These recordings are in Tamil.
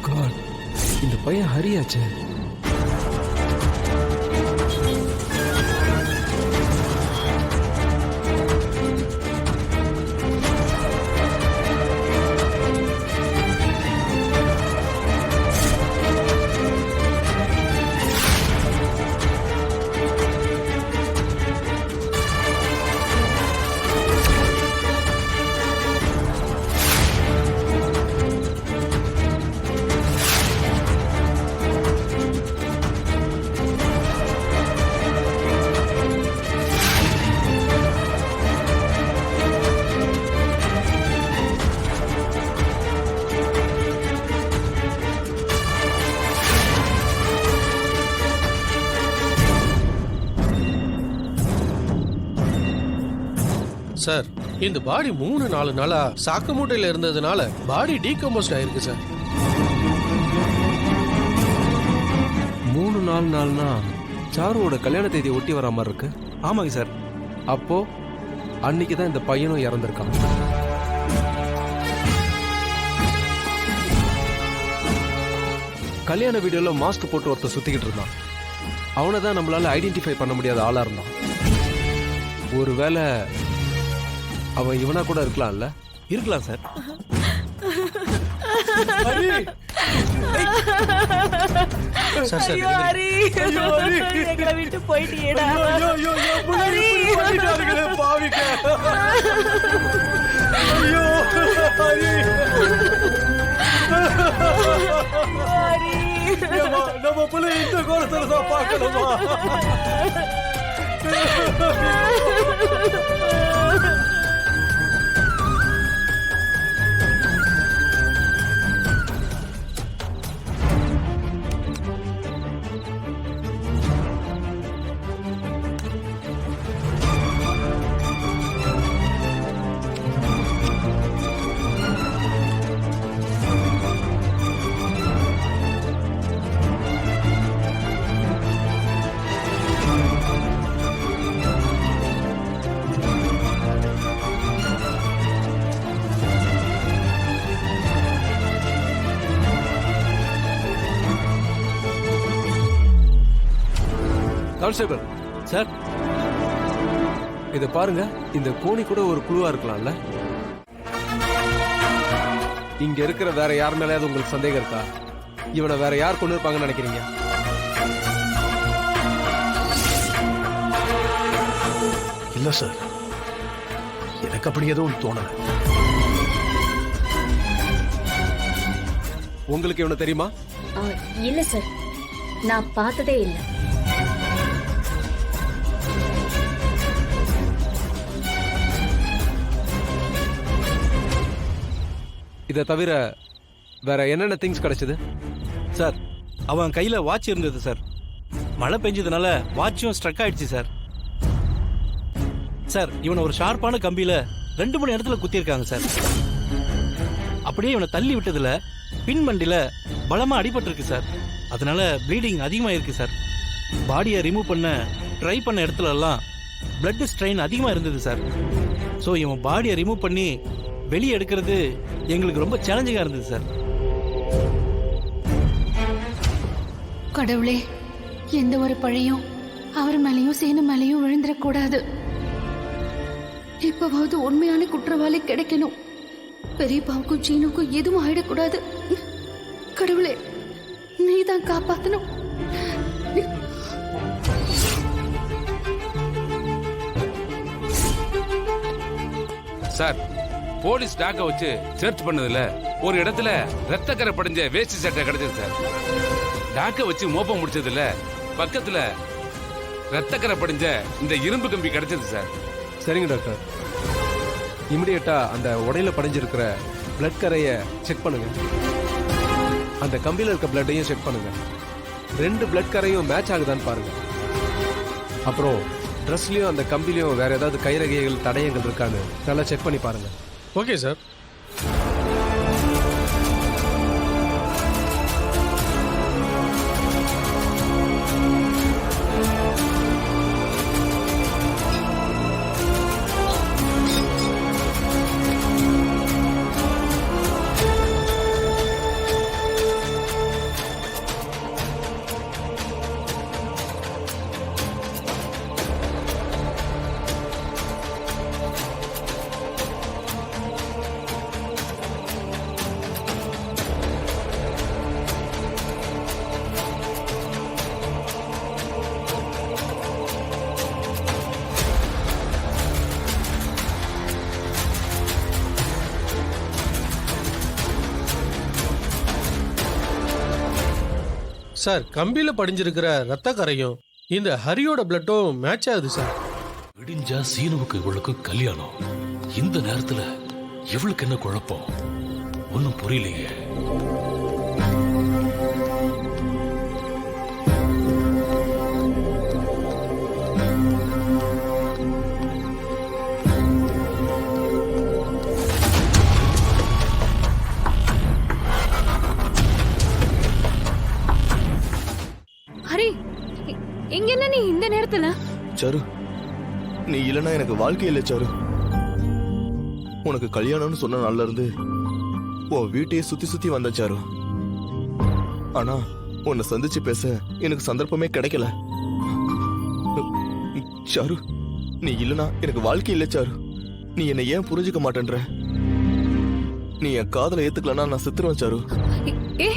காட், இந்த பையன் ஹரியாச்சே. சார், இந்த பாடி 3-4 நாளா சாக்கு மூட்டையில இருந்ததுனால பாடி டீகம்போஸ்ட் ஆயிருக்கு சார். 3-4 நாள்னா சாருவோட கல்யாண தேதியை ஒட்டி வர மாதிரி இருக்கு. ஆமாங்க சார். அப்போ அன்னைக்கு தான் இந்த பையனும் இறந்திருக்கான். கல்யாண வீடியோல மாஸ்க் போட்டு ஒருத்தர் சுத்திக்கிட்டு இருந்தான். அவனை தான் நம்மளால ஐடென்டிஃபை பண்ண முடியாத ஆளா இருந்தான். ஒருவேளை அவன் இவனா கூட இருக்கலாம்ல? இருக்கலாம் சார். எங்களை விட்டு போயிட்டீடா. நம்ம பிள்ளை இந்த கோலத்துல தான் பார்க்கணுமா? கான்ஸ்டபிள் சார், இத பாருங்க. இந்த கோணி கூட ஒரு குழுவா இருக்கலாம்ல? இங்க இருக்கிற வேற யார் மேலயாவது உங்களுக்கு சந்தேகம் இருக்கா? இவனை வேற யார் கொண்டு இருப்பாங்கன்னு நினைக்கிறீங்க? இல்ல சார், எனக்கு அப்படி எதுவும் தோணல. உங்களுக்கு இவனை தெரியுமா? இல்ல சார், நான் பார்த்ததே இல்லை. இதை தவிர வேற என்னென்ன திங்ஸ் கிடைச்சது? சார், அவன் கையில வாட்ச் இருந்தது சார். மழை பெஞ்சதுனால வாட்சும் ஸ்ட்ரக் ஆயிடுச்சு சார். சார், இவனை ஒரு ஷார்ப்பான கம்பியில 2 மணி இடத்துல குத்திருக்காங்க சார். அப்படியே இவனை தள்ளி விட்டதுல பின்மண்டில பலமா அடிபட்டு இருக்கு சார். அதனால ப்ளீடிங் அதிகமா இருக்கு சார். பாடியை ரிமூவ் பண்ண ட்ரை பண்ண இடத்துல எல்லாம் பிளட் ஸ்ட்ரெயின் அதிகமா இருந்தது சார். ஸோ இவன் பாடியை ரிமூவ் பண்ணி வெளியே எடுக்கிறது எங்களுக்கு ரொம்ப சேலஞ்சிங்கா இருந்தது சார். கடவுளே, எந்த ஒரு பழியும் அவர் மேலையும் சேனு மேலையும் விழுந்துடக்கூடாது. இப்பவாவது உண்மையான குற்றவாளி கிடைக்கணும். பெரியப்பாவுக்கும் சீனுக்கும் எதுவும் ஆயிடக்கூடாது. கடவுளே, நீதான் காப்பாத்தணும். சார், போலீஸ் டாக்க வச்சு சர்ச் பண்ணதுல ஒரு இடத்துல ரத்தக்கரை படிஞ்ச வேஷ்டி சட்டை கிடைச்சது சார். டாக்க வச்சு மோப்பம் முடிச்சதுல பக்கத்துல ரத்தக்கரை படிஞ்ச இந்த இரும்பு கம்பி கிடைச்சது சார். சரிங்க டாக்டர், இமிடியேட்டா அந்த உடையில படிஞ்சிருக்கிற பிளட் கரைய செக் பண்ணுங்க. அந்த கம்பியில இருக்க பிளட்டையும் செக் பண்ணுங்க. 2 பிளட் கரையும் மேட்ச் ஆகுதான்னு பாருங்க. அப்புறம் ட்ரெஸ்லயும் அந்த கம்பிலையும் வேற ஏதாவது கைரகைகள் தடயங்கள் இருக்கான்னு நல்லா செக் பண்ணி பாருங்க. Okay sir. சார் கம்பியில படிஞ்சிருக்கிற ரத்த கரையும் இந்த ஹரியோட பிளட்டும் மேட்ச் ஆகுது சார். விடிஞ்சா சீனுவுக்கு இவளுக்கு கல்யாணம். இந்த நேரத்துல இவளுக்கு என்ன குழப்பம்? ஒன்னும் புரியலையே. ஹரி இங்க என்ன நீ இந்த நேரத்துல? சரு, நீ இல்லனா எனக்கு வாழ்க்கை இல்லை சரு. உனக்கு கல்யாணம்னு சொன்ன நாள்ல இருந்து உன் வீட்டையே சுத்தி சுத்தி வந்த சாரு. ஆனா உன்னை சந்திச்சு பேச எனக்கு சந்தர்ப்பமே கிடைக்கல. சாரு, நீ இல்லனா எனக்கு வாழ்க்கை இல்லை சாரு. நீ என்னை ஏன் புரிஞ்சுக்க மாட்டேன்ற? நீ என் காதலை ஏத்துக்கலன்னா நான் செத்துருவேன் சாரு. ஏ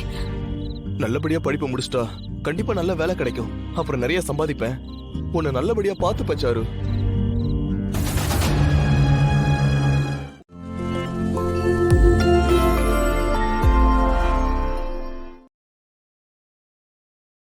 நல்லபடியா படிப்பை முடிச்சிட்டா கண்டிப்பா நல்ல வேலை கிடைக்கும். அப்புறம் நிறைய சம்பாதிப்பேன். உன்னை நல்லபடியா பாத்துப்பேன் சாரு.